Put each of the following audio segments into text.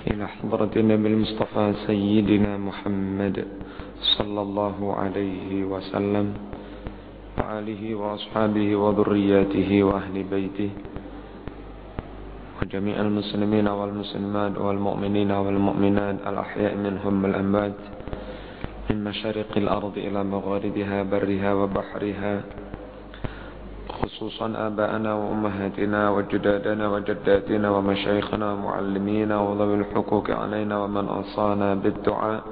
إلى حضرة النبي المصطفى سيدنا محمد صلى الله عليه وسلم وآله وأصحابه وذرياته وأهل بيته وجميع المسلمين والمسلمات والمؤمنين والمؤمنات الأحياء منهم والأموات من مشارق الأرض إلى مغاربها برها وبحرها خصوصا آباءنا وأمهاتنا وجدادنا وجداتنا ومشايخنا ومعلمينا وذوي الحقوق علينا ومن أوصانا بالدعاء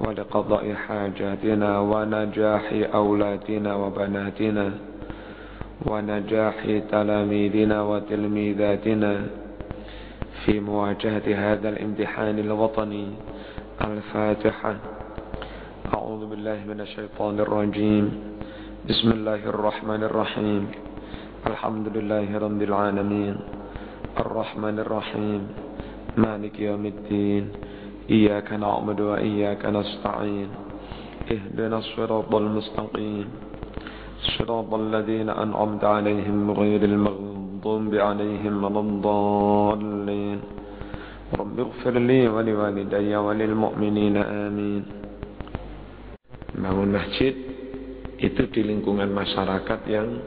ولقضاء حاجاتنا ونجاح أولادنا وبناتنا ونجاح تلاميذنا وتلميذاتنا في مواجهة هذا الامتحان الوطني. الفاتحة. أعوذ بالله من الشيطان الرجيم. بسم الله الرحمن الرحيم. الحمد لله رب العالمين الرحمن الرحيم مالك يوم الدين إياك نعبد وإياك نستعين اهدنا الصراط المستقيم صراط الذين أنعمت عليهم غير المغضوب عليهم ولا الضالين رب اغفر لي ولوالدي وللمؤمنين آمين. Bangun masjid itu di lingkungan masyarakat yang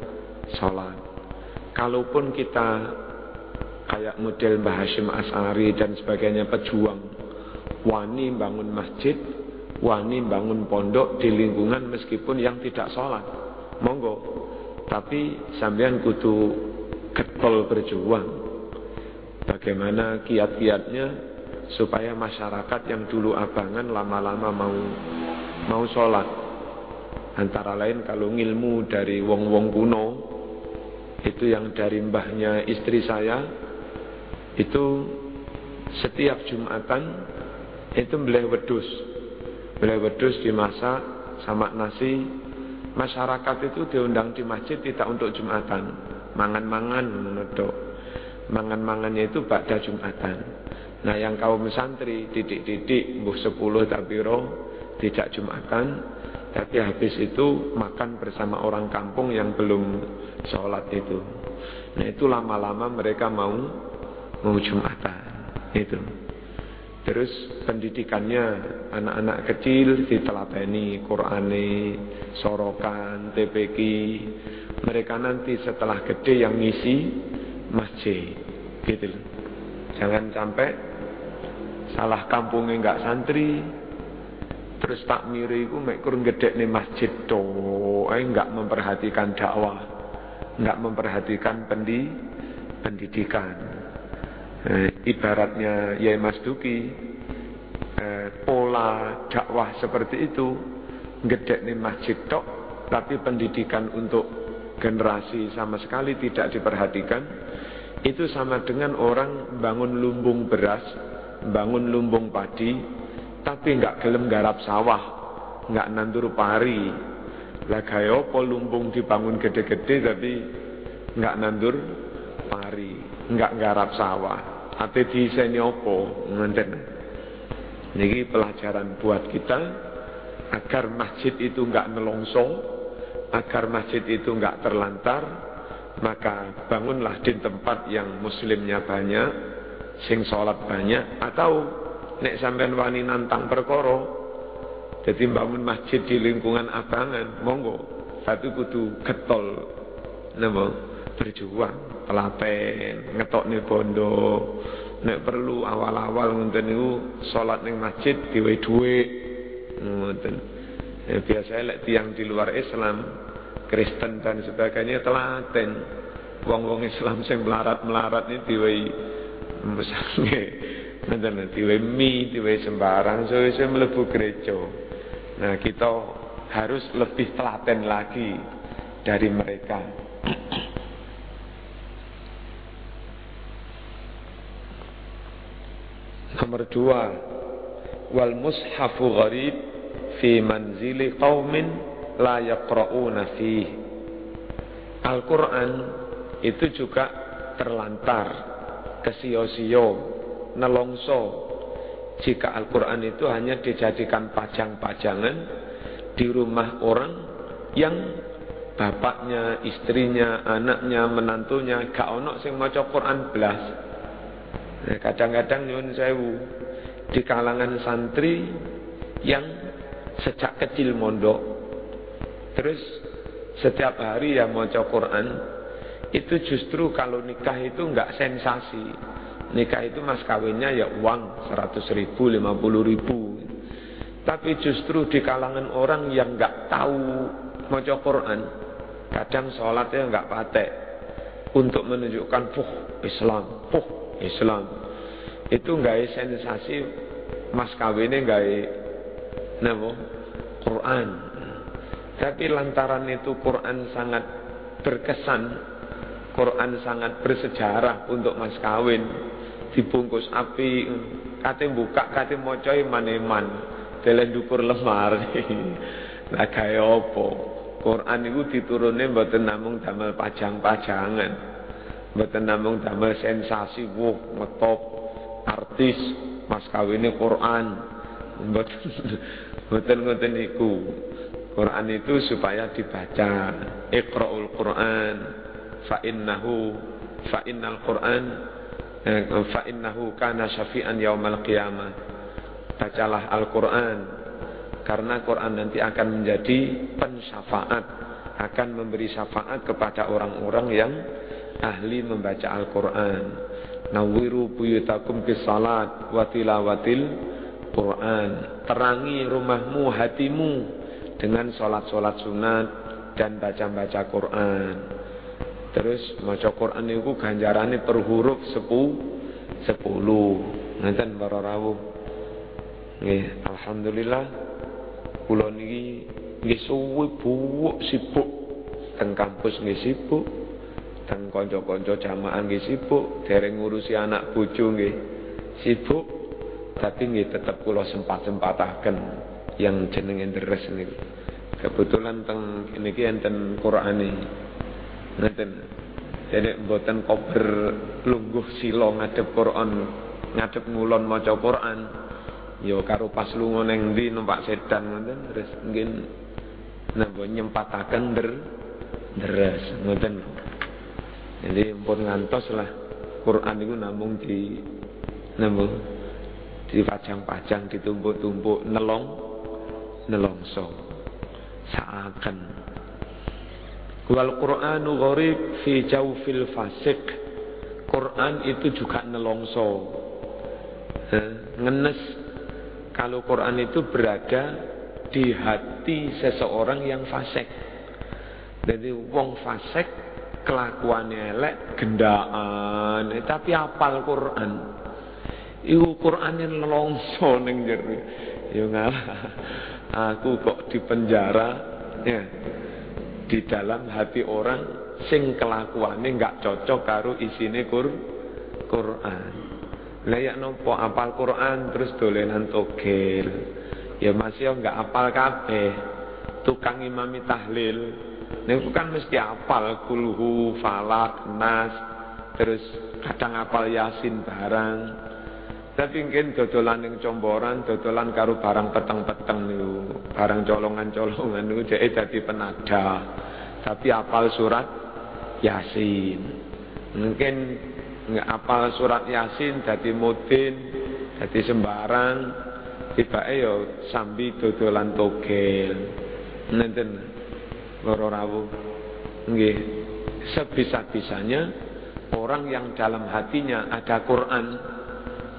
sholat. Kalaupun kita kayak model Mbah Hasyim Asy'ari dan sebagainya, pejuang, wani bangun masjid, wani bangun pondok di lingkungan meskipun yang tidak sholat, monggo. Tapi sampean kudu getol berjuang. Bagaimana kiat-kiatnya supaya masyarakat yang dulu abangan lama-lama mau sholat. Antara lain kalau ngilmu dari wong-wong kuno, itu yang dari mbahnya istri saya, itu setiap Jumatan itu beleh wedhus dimasak sama nasi. Masyarakat itu diundang di masjid tidak untuk Jumatan, mangan-mangan menedok. Mangan-mangannya itu ba'da Jumatan. Nah yang kaum santri didik-didik mbuh 10 tapiro tidak Jumatan, tapi habis itu makan bersama orang kampung yang belum sholat itu. Nah itu lama-lama mereka mau Jumatan itu. Terus pendidikannya anak-anak kecil ditelabani Qur'ane, sorokan, TPQ. Mereka nanti setelah gede yang ngisi masjid gitu. Jangan sampai salah kampungnya enggak santri, terus takmiri itu mekur ngedekne masjid enggak memperhatikan dakwah, enggak memperhatikan pendidikan. Ibaratnya Yai Mas Duki, pola dakwah seperti itu, ngedekne masjid tok, tapi pendidikan untuk generasi sama sekali tidak diperhatikan. Itu sama dengan orang bangun lumbung beras, bangun lumbung padi, tapi enggak gelem garap sawah, enggak nandur pari. Lah kaya apa lumbung dibangun gede-gede tapi enggak nandur pari, enggak garap sawah. Ate diseni apa? Ngoten. Niki pelajaran buat kita agar masjid itu enggak nelongso, agar masjid itu enggak terlantar. Maka bangunlah di tempat yang muslimnya banyak, sing sholat banyak, atau nek sampean wani nantang perkara, jadi bangun masjid di lingkungan abangan, monggo. Tapi kudu getol, napa? Berjuang, telaten, ngetokne bondo. Nek perlu awal-awal ngoten niku salat ning masjid diwe dhuwit. Ngoten. Biasanya lek tiyang di luar Islam, Kristen dan sebagainya telaten. Wong-wong Islam sing melarat-melarat ini diwe misalnya nanti diwe mie, diwe sembarang, so mlebu gereja. Nah kita harus lebih telaten lagi dari mereka. Nomor 2, wal mushafu gharib fi manzili qaumin la yaqra'una fihi. Al-Quran itu juga terlantar, kesio-sio, nelongso jika Al-Quran itu hanya dijadikan pajang-pajangan di rumah orang yang bapaknya, istrinya, anaknya, menantunya gak ono sing maca Quran blas. Kadang-kadang nyuwun sewu di kalangan santri yang sejak kecil mondok, terus setiap hari ya maca Quran, itu justru kalau nikah itu enggak sensasi. Nikah itu mas kawinnya ya uang 100.000, 50.000. Tapi justru di kalangan orang yang enggak tahu maca Quran, kadang sholatnya enggak patek untuk menunjukkan Islam. Itu enggak sensasi mas kawinnya enggak Quran. Tapi lantaran itu Quran sangat berkesan, Quran sangat bersejarah untuk mas kawin, dibungkus api, kate buka, kate maca iman-iman, delen dukur lemar. Lah gawe apa? Quran itu diturune mboten namung damel pajang-pajangan, mboten namung damel sensasi, ngetop artis mas kawine Quran, mboten ngoten niku. Quran itu supaya dibaca. Iqra'ul Quran fa innahu kana syafi'an yaumal qiyamah. Bacalah Al-Quran, karena Quran nanti akan menjadi pensyafaat, akan memberi syafaat kepada orang-orang yang ahli membaca Al-Quran. Nawwiru buyutakum bis salat wa tilawatil Quran. Terangi rumahmu, hatimu dengan sholat-sholat sunat dan baca-baca Quran. Terus maca Quran itu ganjarane per huruf 10. Ngeten para rawuh. Nggih, alhamdulillah kula niki nggih suwe sibuk teng kampus nggih sibuk, teng kanca-kanca jamaah nggih sibuk, dereng ngurusi anak bojo nggih sibuk, tapi nggih tetep kula sempat-sempataken yang jenenge deres niku. Kebetulan teng niki enten Qur'ane. Ngeten. Jadi mboten kober lungguh sila ngadep Quran, ngadep ngulon maca Quran. Ya karo pas lunga ning ndi numpak sedan ngoten terus nggih napa nyempataken deres ngoten. Jadi pun ngantos lah Quran niku namung di napa dipajang-pajang, ditumpuk-tumpuk nelongso saaken. Wal Qur'anu gharib fi jawfil fasik. Quran itu juga nelongso, ngenes. Kalau Quran itu berada di hati seseorang yang fasik. Jadi wong fasik kelakuannya elek, gendaan, tapi hafal Quran. Iku Qur'ane nelongso ning jero. Ya ngalah. Aku kok di penjara ya, di dalam hati orang sing kelakuane enggak cocok karo isine Quran. Lah ya nopo apal Quran terus dolenan togel. Ya masih enggak apal kabeh. Tukang imami tahlil niku kan mesti apal kulhu, falak, nas, terus kadang apal yasin barang. Tapi mungkin dodolan yang comboran, dodolan karo barang peteng-peteng niku, barang colongan-colongan niku dhek dadi penada. Tapi apal surat Yasin. Mungkin nggak apal surat Yasin dadi mudin, dadi sembarang, tibake yo sambi dodolan togel. Nenten loro rawuh. Nggih, sebisa-bisanya orang yang dalam hatinya ada Quran,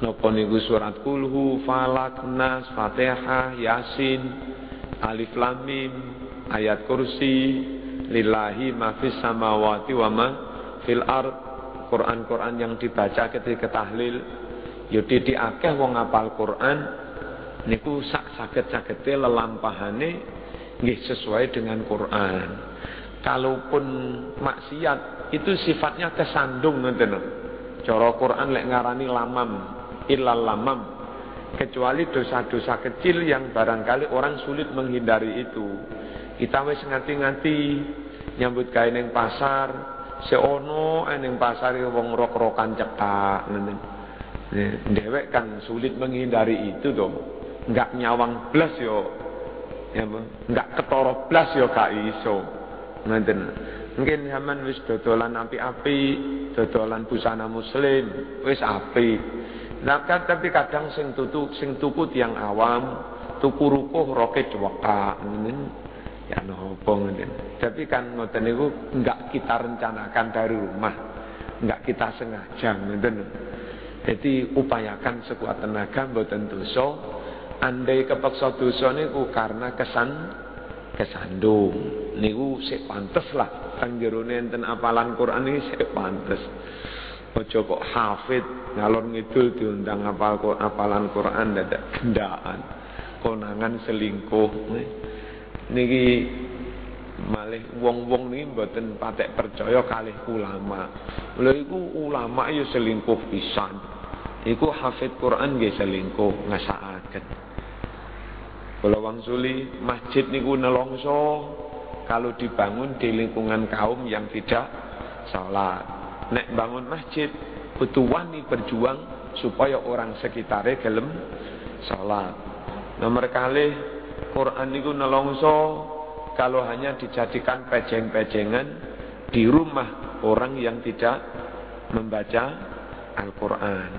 napa niku surat kulhu, falak, nas, fatihah, yasin, alif lam mim, ayat kursi, lillahi ma fis samawati wa ma fil ard. Quran-Quran yang dibaca ketika tahlil, yo titik akeh wong apal Quran niku sak saged-sagede lelampahane nggih sesuai dengan Quran. Kalaupun maksiat itu sifatnya kesandung ngoten. Cara Quran lek ngarani lamam, illal lamam, kecuali dosa-dosa kecil yang barangkali orang sulit menghindari itu. Kita wis ngati-ngati nyambut gawe ning pasar, seono ning pasar wong rok-rokan cetak ngene. Dhewek kan sulit menghindari itu to. Enggak nyawang blas yo. Ya, enggak ketara blas yo gak iso. Ngoten. Mungkin zaman wis dodolan api-api, dodolan busana muslim, wis api. Nah, tapi kadang sing tuku tiang awam, tuku rukuh roke cuweka. Ya nopo ngene. Tapi kan ngoten niku enggak kita rencanakan dari rumah. Enggak kita sengaja ngoten. Jadi upayakan sekuat tenaga mboten dosa. Andai kepeksa dosa niku karena kesandung. Niku sik pantes lah. Kang jerone enten apalan Quran iki sik pantes. Aja kok hafid ngalor ngidul diundang apalan Quran dadak gendaan. Konangan selingkuh. Niki malih wong-wong niki mboten patek percaya kalih ulama. Lha iku ulama ya selingkuh pisan. Iku hafid Quran nggih selingkuh ngasakaken. Kula wangsuli masjid niku nelongso kalau dibangun di lingkungan kaum yang tidak salat. Nek bangun masjid butuh wani berjuang supaya orang sekitarnya gelem salat. Nomor kalih Quran niku nelongso kalau hanya dijadikan pejeng-pejengan di rumah orang yang tidak membaca Al-Quran.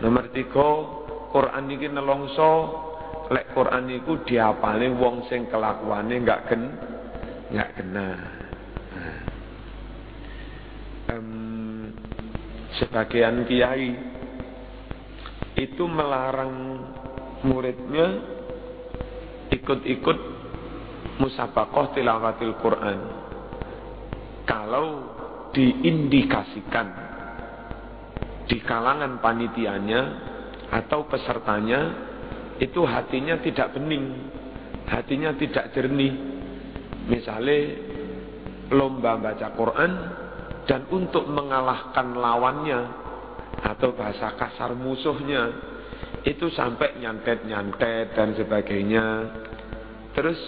Nomor 3, Quran niki nelongso lek Quran niku diapale wong sing kelakuane enggak kena. Sebagian kiai itu melarang muridnya ikut-ikut musabaqah tilawatil Quran kalau diindikasikan di kalangan panitianya atau pesertanya itu hatinya tidak bening, hatinya tidak jernih. Misalnya lomba baca Quran dan untuk mengalahkan lawannya atau bahasa kasar musuhnya itu sampai nyantet-nyantet dan sebagainya. Terus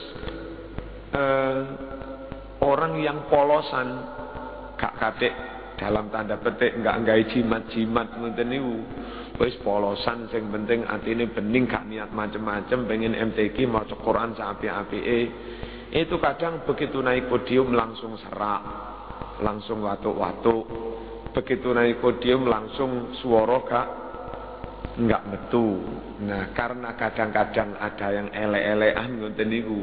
orang yang polosan gak kadek dalam tanda petik enggak nggawe jimat-jimat ngoten niku. Wis polosan sing penting atine bening gak niat macem-macem pengen MTQ maca Quran saapik-apike. Itu kadang begitu naik podium langsung serak, langsung watuk-watuk. Begitu naik podium langsung suara enggak metu. Nah, karena kadang-kadang ada yang elek-elekan ngoten niku.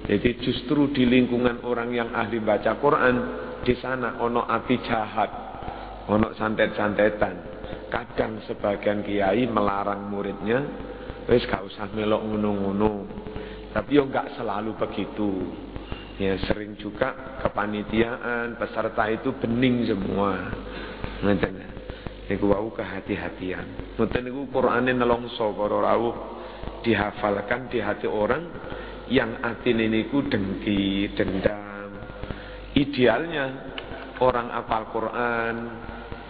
Jadi justru di lingkungan orang yang ahli baca Quran, di sana ono api jahat, ono santet-santetan. Kadang sebagian kiai melarang muridnya, wis gak usah melok ngono-ngono. Tapi yo enggak selalu begitu. Ya sering juga kepanitiaan peserta itu bening semua. Ngoten. Niku wau kehati-hatian. Ngoten niku Qur'ane nelongso para rawuh dihafalkan di hati orang yang atine niku dengki, dendam. Idealnya orang hafal Quran,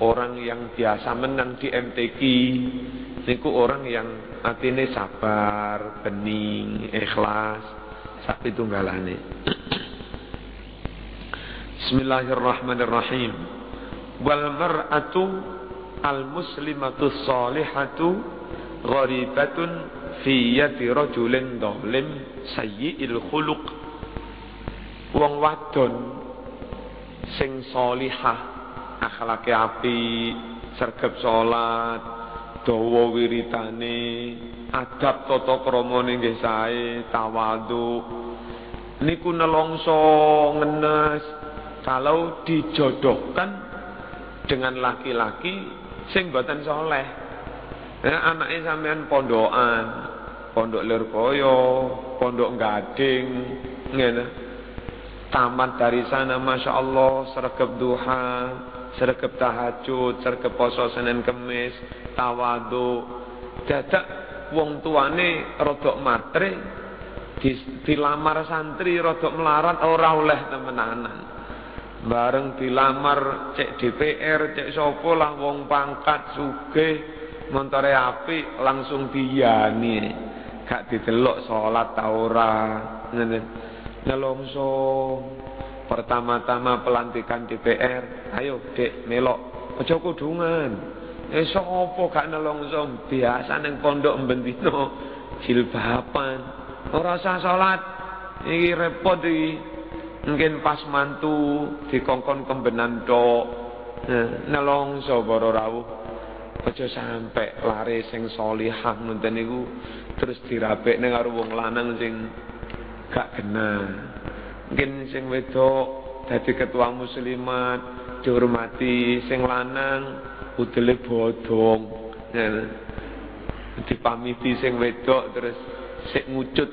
orang yang biasa menang di MTQ niku orang yang atine sabar, bening, ikhlas, sak pitunggalane. Bismillahirrahmanirrahim. Wal mar'atu al-muslimatu sholihatu gharibatun fi yadi rajulin dhalim sayyi'il khuluq. Wong wadon sing sholihah, akhlake apik, sregep salat, dawa wiritane, adab tata kramane nggih sae, tawadhu. Niku nelongso ngenes kalau dijodohkan dengan laki-laki sing mboten saleh. Anake sampean pondokan, pondok Lirboyo, pondok Gading, ngene. Tamat dari sana Masya Allah, sregep duha, sregep tahajud, sregep poso Senin Kemis, tawadhu. Dadak wong tuane rodok matre, dilamar santri rodok melarat ora oleh temenanan. Bareng dilamar cek DPR, cek sapa lah wong pangkat sugih, montore apik langsung diyani. Gak didelok salat ta ora. Ngene. Nelongso pertama-tama pelantikan DPR, ayo Dek melok aja kudungan. Sapa gak nelongso biasa ning pondok mbendino jilbaban ora usah salat iki repot iki. Mungkin pas mantu dikongkon kembenan tok. Nelongso para rawuh. Aja sampe lare sing salihah ngoten niku terus dirapekne karo wong lanang sing gak genah. Mungkin sing wedok dadi ketua muslimat dihormati, sing lanang udele bodong. Dipamiti sing wedok terus sik ngucut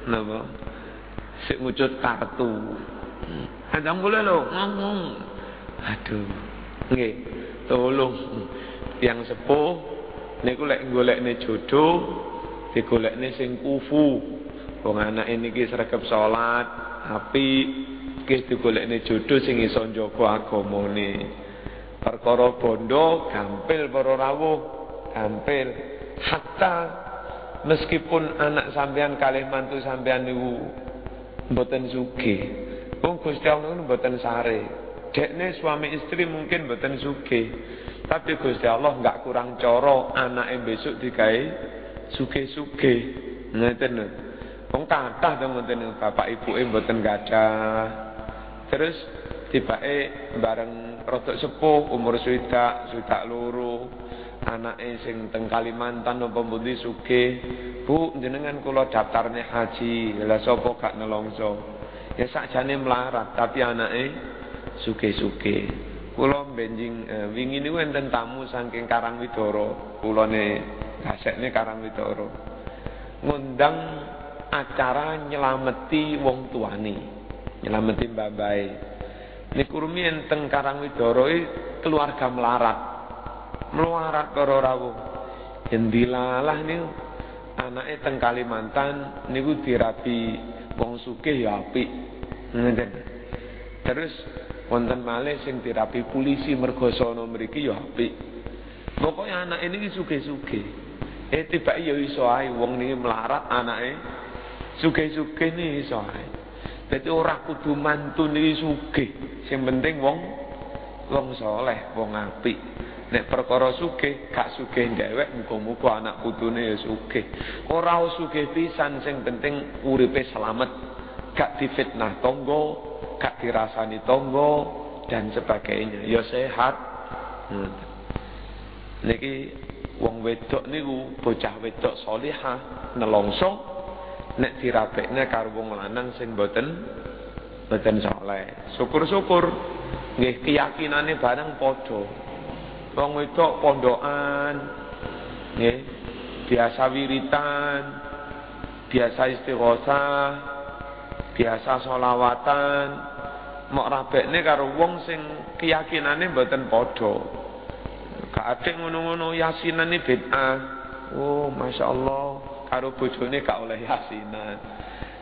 napa? Sik ngucut kartu. Andang boleh lho ngomong. Aduh. Nggih, tolong yang sepuh niku lek golekne jodoh digolekne sing kufu. Wong anake niki sregep salat, apik, iki digolekne jodoh sing iso njaga agamane. Perkara bondo gampil para rawuh, gampil. Hatta meskipun anak sampean kalih mantu sampean niku mboten sugih. Wong Gusti Allah niku mboten sare. Dekne suami istri mungkin mboten sugih. Tapi Gusti Allah enggak kurang cara anake besok digawe sugih-sugih. Ngoten lho. Wong kathah to ngoten bapak ibuke mboten gadah. Terus tibake bareng rodok sepuh umur swidak loro. Anake sing teng Kalimantan napa pundi sugih. Bu, jenengan kula daftarne haji. Lah sapa gak nelongso? Ya sakjane melarat tapi anake sugih-sugih. Kula benjing wingi niku enten tamu saking Karangwidara. Kulane gasekne Karangwidara. Ngundang acara nyelameti wong tuane. Nyelameti babae. Niku rumiyin teng Karangwidara keluarga melarat. Melarat para rawuh. Yen dilalah niku anake teng Kalimantan niku dirabi wong sugih ya apik. Ngoten. Terus wonten malih sing dirapi polisi mergo sono mriki ya apik. Pokoke anake niki sugih-sugih. Tibake ya iso ae wong niki melarat anake sugih-sugih niki iso ae. Dadi ora kudu mantu niki sugih. Sing penting wong saleh, wong apik. Nek perkara sugih, gak sugih dhewek muga-muga anak putune ya sugih. Ora sugih pisan sing penting uripe selamat. Gak difitnah tangga, gak dirasani tangga dan sebagainya. Ya sehat. Niki wong wedok niku bocah wedok salihah nelongso nek dirapekne karo wong lanang sing boten saleh. Syukur-syukur nggih keyakinane bareng padha. Wong wedok pondokan nggih biasa wiritan, biasa istighosah, biasa sholawatan, mok rabekne karo wong sing keyakinane mboten padha. Gak atik ngono-ngono yasinane bid'ah. Oh, masyaallah, karo bojone gak oleh yasinan.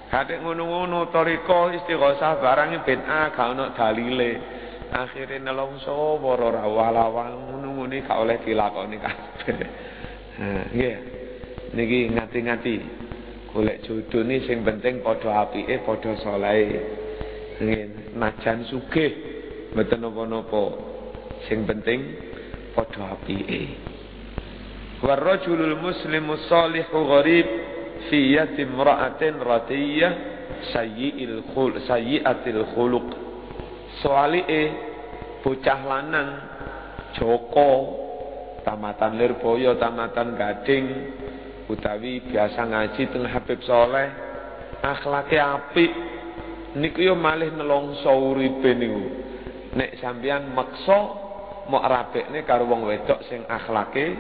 Gak atik ngono-ngono thariqah istighosah barang bid'ah gak ono dalile. Akhire nelongso para rawuh-rawuh ngono-ngono gak oleh dilakoni kabeh. Nggih. Niki ngati-ngati golek jodoh ni sing penting padha apike, padha saleh. Nggih, najan sugih mboten napa-napa. Sing penting padha apike. Warrajulul muslimu shalihu gharib fi yati imra'atin radiyah sayyi'atil khuluq. Soalike bocah lanang Joko tamatan Lirboyo, tamatan Gading utawi biasa ngaji teng Habib Soleh, akhlake apik niku yo malih nelongso uripe niku. Nek sampeyan maksa mok rabekne karo wong wedok sing akhlake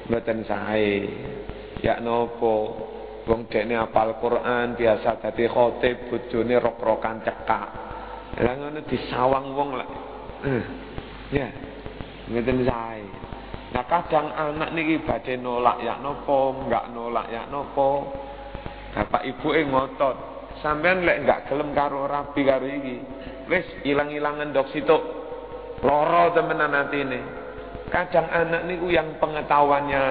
mboten sae. Ya napa wong dekne hafal Quran biasa dadi khatib bojone rok-rokan cekak. Lah ngono disawang wong lah. Ya. Ngeten sae. Nah kadang anak niki badhe nolak ya napa, enggak nolak ya napa. Bapak ibuke ngotot. Sampeyan lek enggak gelem karo rabi karo iki, wis ilang-ilangan ndok situk. Lara temenan atine. Kadang anak niku yang pengetahuannya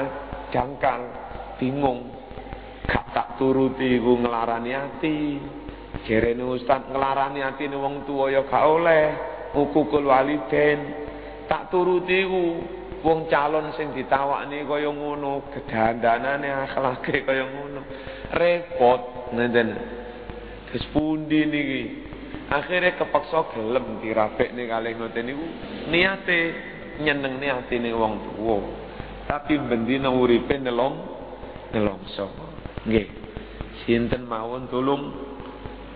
jangkal, bingung. Gak tak turuti iku nglarani ati. Jerene ustaz nglarani atine wong tuwa ya gak oleh. Hukukul walidain tak turuti ku wong calon sing ditawakne kaya ngono, gedandanane akhlake kaya ngono. Repot ngenten. Wis pundi niki? Akhirnya kepaksa gelem dirabekne kalih ngoten niku niate nyenengne atine wong tuwa. Tapi bendina uripe nelongso. Nggih. Sinten mawon tulung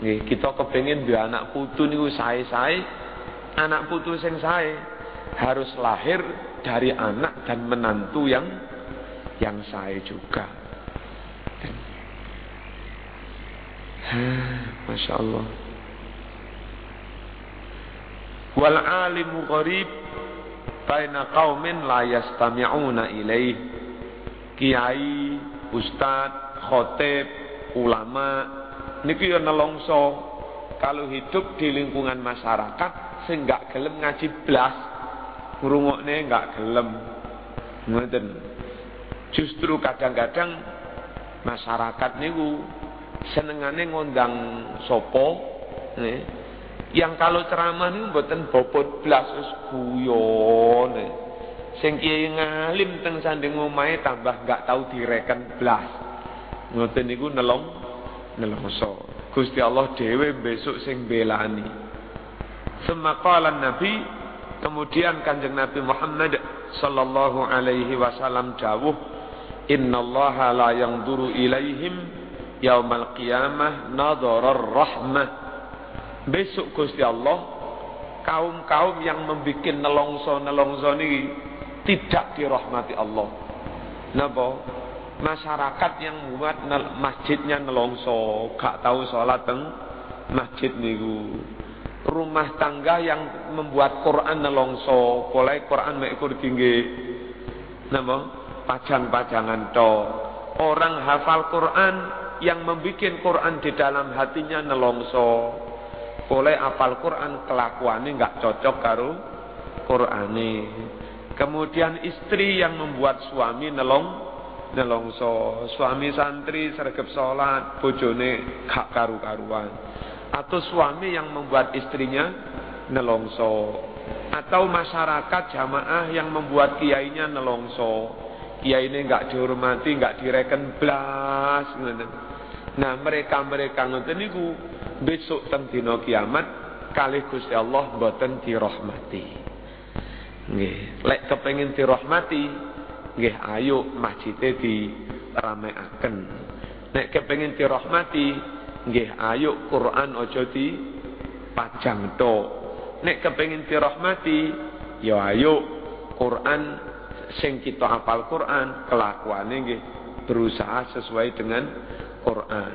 nggih kita kepengin duwe anak putu niku sae-sae. Anak putu sing sae harus lahir dari anak dan menantu yang sae juga. Masya Allah. Wal alimu gharib baina qaumin la yastami'una ilaih. Kiai, ustad, khatib, ulama niki yo nelongso kalau hidup di lingkungan masyarakat sing gak gelem ngaji blas, ngrungokne gak gelem. Ngoten. Justru kadang-kadang masyarakat niku senengane ngundang sopo yang kalau ceramah niku mboten bobot blas wis guyon. Sing kiai ngalim teng sanding omahe tambah gak tahu direken blas. Ngoten niku nelongso. Gusti Allah dhewe besok sing belani. Semakalan Nabi, kemudian Kanjeng Nabi Muhammad sallallahu alaihi wasallam dawuh, innallaha la yanzuru ilaihim yaumal qiyamah nadharar rahmah. Besok Gusti Allah kaum-kaum yang membuat nelongso niki tidak dirahmati Allah. Napa? Masyarakat yang buat masjidnya nelongso, gak tahu sholat teng masjid niku. Rumah tangga yang membuat Quran nelongso, mulai Quran mek kur tinggi. Napa? Pajang-pajangan to. Orang hafal Quran yang membuat Quran di dalam hatinya nelongso. Mulai hafal Quran kelakuannya enggak cocok karo Qurane. Kemudian istri yang membuat suami nelongso, suami santri sregep salat, bojone gak karu-karuan. Atau suami yang membuat istrinya nelongso, atau masyarakat jamaah yang membuat kiainya nelongso, kiainya enggak dihormati, enggak direken blas. Nah, mereka ngoten niku besok teng dina kiamat kalih Gusti Allah mboten dirahmati. Nggih, lek kepengin dirahmati nggih ayo masjide diramekaken. Nek kepengin dirahmati nggih ayo Quran aja dipajang tok. Nek kepengin dirahmati ya ayo Quran sing kita hafal Quran kelakuane nggih berusaha sesuai dengan Quran.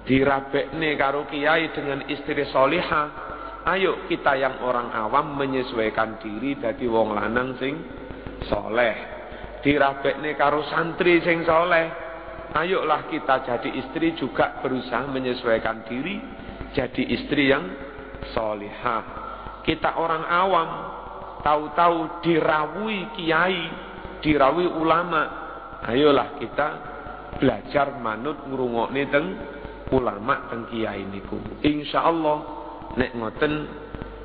Dirabekne karo kiai dengan istri solihah. Ayo kita yang orang awam menyesuaikan diri dadi wong lanang sing soleh. Dirabekne karo santri sing soleh. Ayolah kita jadi istri juga berusaha menyesuaikan diri jadi istri yang solihah. Kita orang awam tahu-tahu dirawui kiai, dirawui ulama. Ayolah kita belajar manut ngrungokne teng ulama teng kiai niku. Insyaallah nek ngoten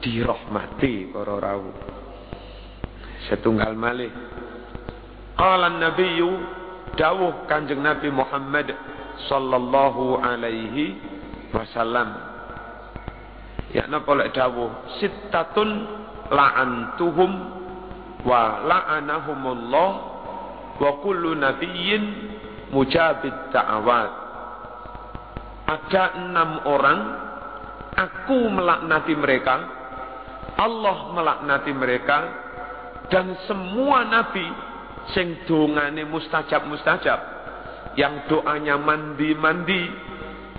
dirahmati para rawuh. Setunggal malih. Qala an-nabiyyu dawuh Kanjeng Nabi Muhammad sallallahu alaihi wasallam. Ya napa lek dawuh sittatun la'antuhum wa la'anahumullah wa kullu nabiyyin mujabid da'awat. Ada 6 orang aku melaknati mereka, Allah melaknati mereka, dan semua nabi sing dongane mustajab, yang doanya mandi-mandi,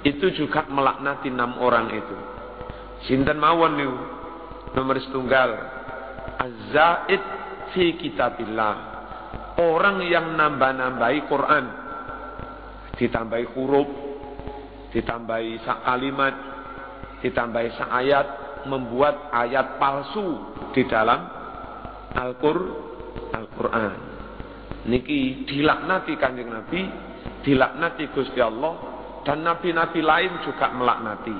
itu juga melaknati 6 orang itu. Sinten mawon niku? Nomor setunggal, az-zaid fi kitabillah. Orang yang nambah-nambahi Quran, ditambahi huruf, ditambahi sak kalimat, ditambahi sak ayat, membuat ayat palsu di dalam Al-Quran. Niki dilaknati Kanjeng Nabi, dilaknati Gusti Allah, dan nabi-nabi lain juga melaknati.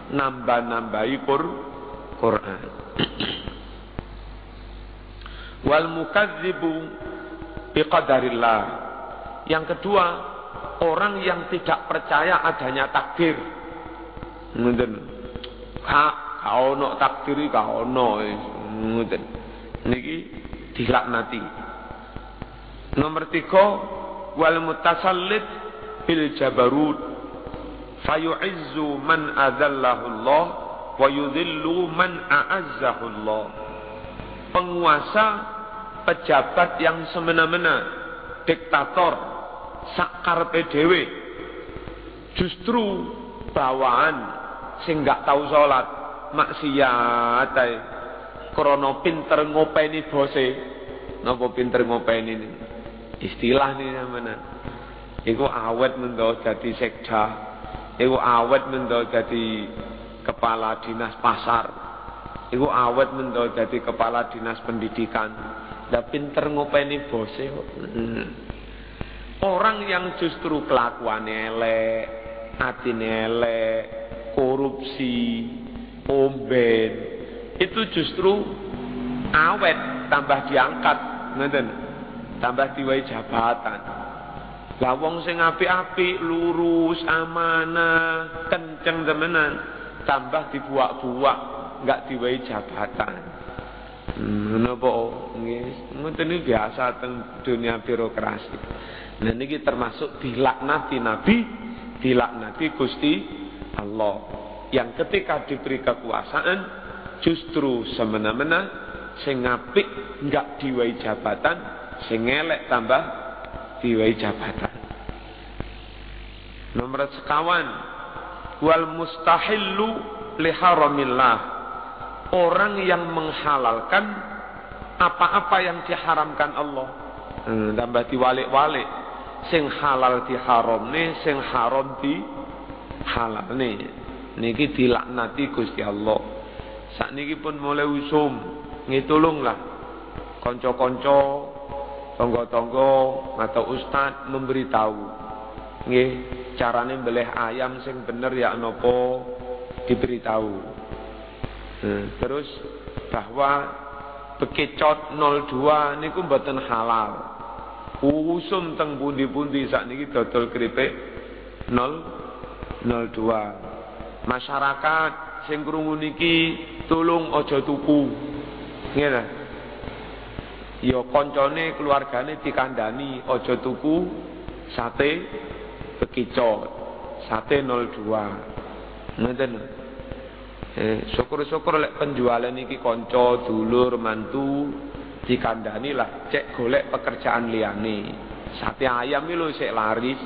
Nambah-nambahi Quran. Wal mukadzibu biqadarillah. Yang kedua, orang yang tidak percaya adanya takdir. ono takdiri ka ono ngoten. Niki dilaknati. Nomor 3 wal mutasallit bil jabarut fayu'izzu man adzallahu Allah wa yudhillu man a'azzahu Allah. Penguasa, pejabat yang semena-mena, diktator, sakarepe dhewe, justru bawaan sing gak tau salat, maksiat ae. Krana pinter ngopeni bose. Napa pinter ngopeni ini? Istilah nih sampeyan. Iku awet mendo dadi sekda. Iku awet mendo dadi kepala dinas pasar. Iku awet mendo dadi kepala dinas pendidikan. Lah pinter ngopeni bose kok. Orang yang justru kelakuannya elek, atine elek, korupsi, omben, itu justru awet, tambah diangkat, ngoten. Tambah diwai jabatan. Lah wong sing apik-apik, lurus, amanah, kenceng temenan, tambah dibuak-buak, enggak diwai jabatan. Napa nggih, ngoten iki biasa teng dunia birokrasi. Nah niki termasuk dilaknati Nabi, dilaknati Gusti Allah. Yang ketika diberi kekuasaan justru semena-mena, sing apik enggak diwai jabatan, sing elek tambah diwai jabatan. Nomor 5 wal mustahillu li haramillah. Orang yang menghalalkan apa-apa yang diharamkan Allah. Tambah diwalik-walik. Sing halal diharamne, sing haram dihalalne. Niki dilaknati Gusti Allah. Sakniki pun mulai usum, ngitulunglah kanca-kanca, tangga-tangga atau ustad memberitahu. Nggih, carane mbeleh ayam sing bener ya napa diberitahu. Terus bahwa bekecot 02 niku mboten halal. Usum teng pundi-pundi sakniki dodol keripik 02. Masyarakat sing krungu niki tulung aja tuku. Nggih ta? Ya kancane keluargane dikandani aja tuku sate bekicot, sate 02. Ngoten. Syukur-syukur lek penjualan niki kanca, dulur, mantu dikandani lah, cek golek pekerjaan liyane. Sate ayam iki lho sik laris.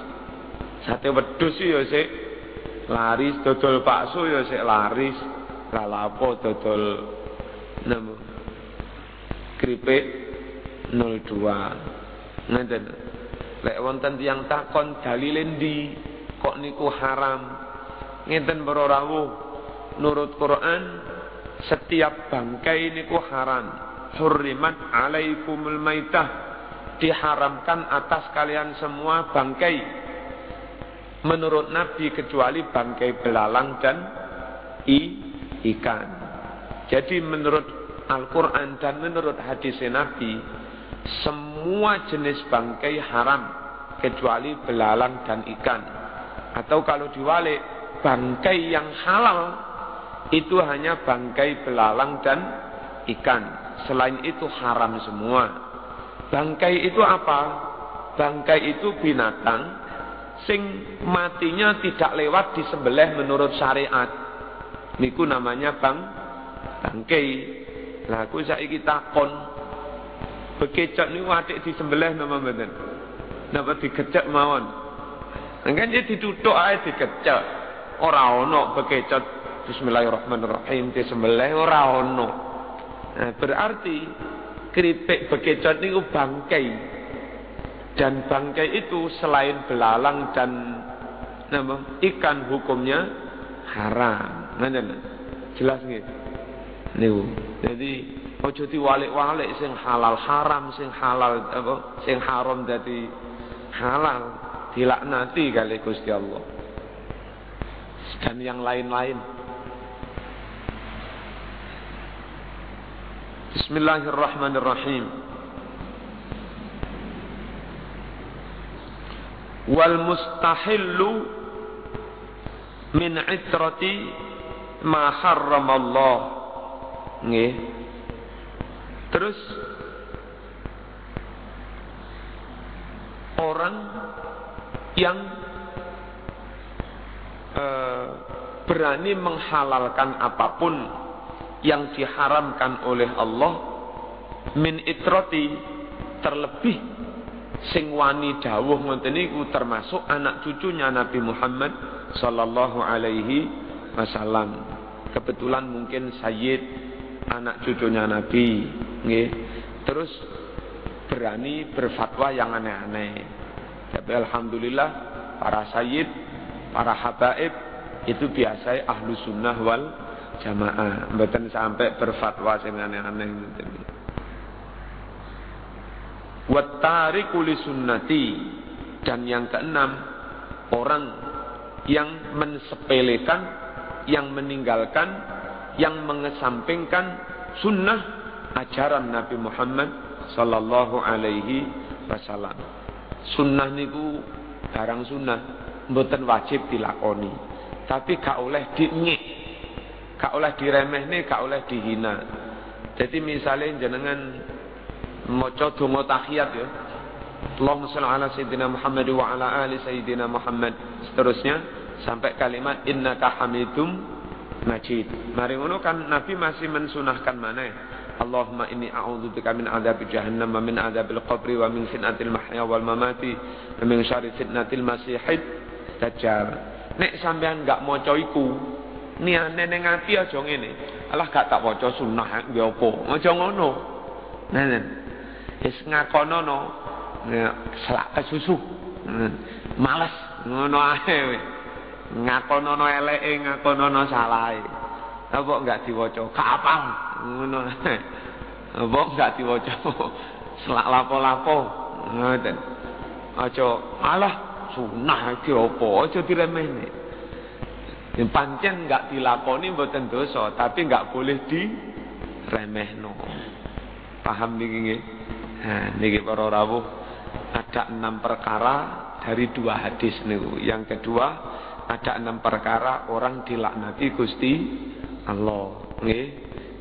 Sate wedhus ya sik laris, dodol bakso ya sik laris. Lah lapo dodol nemu kripik 02. Ngeten. Lek wonten tiyang takon dalile ndi kok niku haram? Ngeten para rawuh. Nurut Quran setiap bangkai niku haram. Hurrimat alaikumul maitah, diharamkan atas kalian semua bangkai. Menurut Nabi kecuali bangkai belalang dan ikan. Jadi menurut Al-Quran dan menurut hadis Nabi, semua jenis bangkai haram kecuali belalang dan ikan. Atau kalau diwalik, bangkai yang halal itu hanya bangkai belalang dan ikan. Selain itu haram semua. Bangkai itu apa? Bangkai itu binatang sing matinya tidak lewat disembelih menurut syariat. Niku namanya bangkai. Lah aku saiki takon, bekecot niku atik disembelih napa mboten? Napa digecek mawon? Engken ya dituthuk ae digecek. Ora ana bekecot bismillahirrahmanirrahim disembelih ora ana. Nah, berarti keripik bekecot niku bangkai. Dan bangkai itu selain belalang dan ikan hukumnya haram. Ngoten. Jelas nggih? Niku. Jadi aja diwalik-walik sing halal haram, sing halal apa, sing haram dadi halal, dilaknati kali Gusti Allah. Dan yang lain-lain. Bismillahirrahmanirrahim. Wal mustahillu min itrati ma harramallah. Nggih. Terus orang yang berani menghalalkan apapun yang diharamkan oleh Allah min itrati, terlebih sing wani dawuh ngoten niku termasuk anak cucunya Nabi Muhammad sallallahu alaihi wasallam. Kebetulan mungkin Sayyid anak cucunya Nabi, nggih. Terus berani berfatwa yang aneh-aneh. Tapi alhamdulillah para sayyid, para habaib itu biasa ahlu sunnah wal jamaah, mboten sampai berfatwa sing aneh-aneh ngoten. Wa tariku li sunnati, dan yang keenam orang yang mensepelekan, yang meninggalkan, yang mengesampingkan sunnah ajaran Nabi Muhammad sallallahu alaihi wasallam. Sunnah niku barang sunnah mboten wajib dilakoni, tapi gak oleh dinyek, gak oleh diremehne, gak oleh dihina. Jadi misalnya jenengan maca donga tahiyat ya, Allahumma shalli ala sayyidina Muhammad wa ala ali sayyidina Muhammad, seterusnya sampai kalimat innaka hamidum majid. Mari ngono kan Nabi masih mensunahkan mana? Allahumma inni a'udzubika min adzabi jahannam wa min adzabil qabri wa min fitnatil mahya wal mamati wa min syarri fitnatil masiihid dajjal. Nek sampean enggak maca iku, niane ning ati aja ngene. Alah gak tak waca sunah nggih apa? Aja ngono. Nenen. Wis ngakonono selak kesusu. Males ngono ae. Ngakonono eleke, ngakonono salahe. Apa enggak diwaca? Gak apal. Ngono ae. Apa enggak diwaca? Selak lapo-lapo. Ngoten. Aja alah sunah iki apa? Aja diremehne. Yen pancen enggak dilakoni mboten dosa, tapi enggak boleh diremehno. Paham niki nggih? Nah, niki para rawuh ada 6 perkara dari 2 hadis niku. Yang kedua, ada 6 perkara orang dilaknati Gusti Allah, nggih.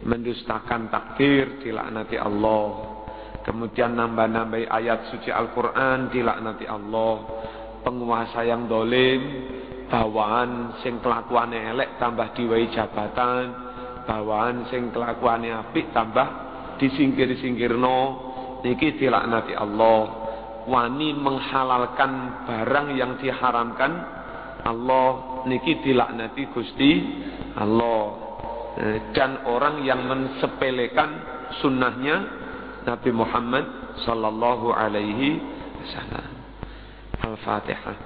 Mendustakan takdir dilaknati Allah. Kemudian nambah-nambahi ayat suci Al-Qur'an dilaknati Allah. Penguasa yang dolim, bawaan sing kelakuane elek tambah diwai jabatan, bawaan sing kelakuane apik tambah disingkir-singkirno, niki dilaknati Allah. Wani menghalalkan barang yang diharamkan Allah, niki dilaknati Gusti Allah. Dan orang yang mensepelekan sunnahnya Nabi Muhammad sallallahu alaihi wasallam. Al-Fatihah.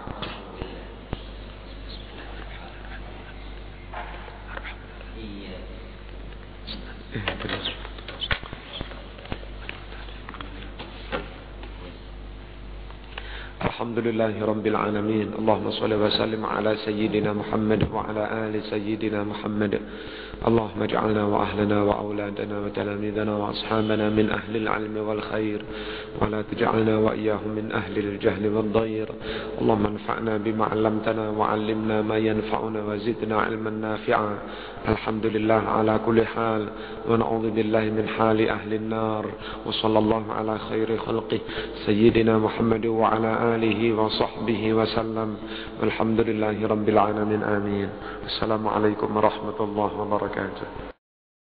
Alhamdulillahi Rabbil Alamin. Allahumma salli wa sallim ala Sayyidina Muhammad wa ala ali Sayyidina Muhammad. Allahumma ij'alna wa ahlana wa awladana wa talamidana wa ashabana min ahli al-ilmi wal khair wa la tuj'alna wa iyyahum min ahli al-jahli wal dhayr. Allahumma anfa'na bima 'allamtana wa 'allimna ma yanfa'una wa zidna 'ilman nafi'a. Alhamdulillah ala kulli hal wa na'udzu billahi min hali ahli an-nar. Wa sallallahu ala khairi khalqih Sayyidina Muhammad wa ala alihi wa sahbihi wa sallam. Walhamdulillahi rabbil alamin. Amin. Assalamualaikum warahmatullahi wabarakatuh.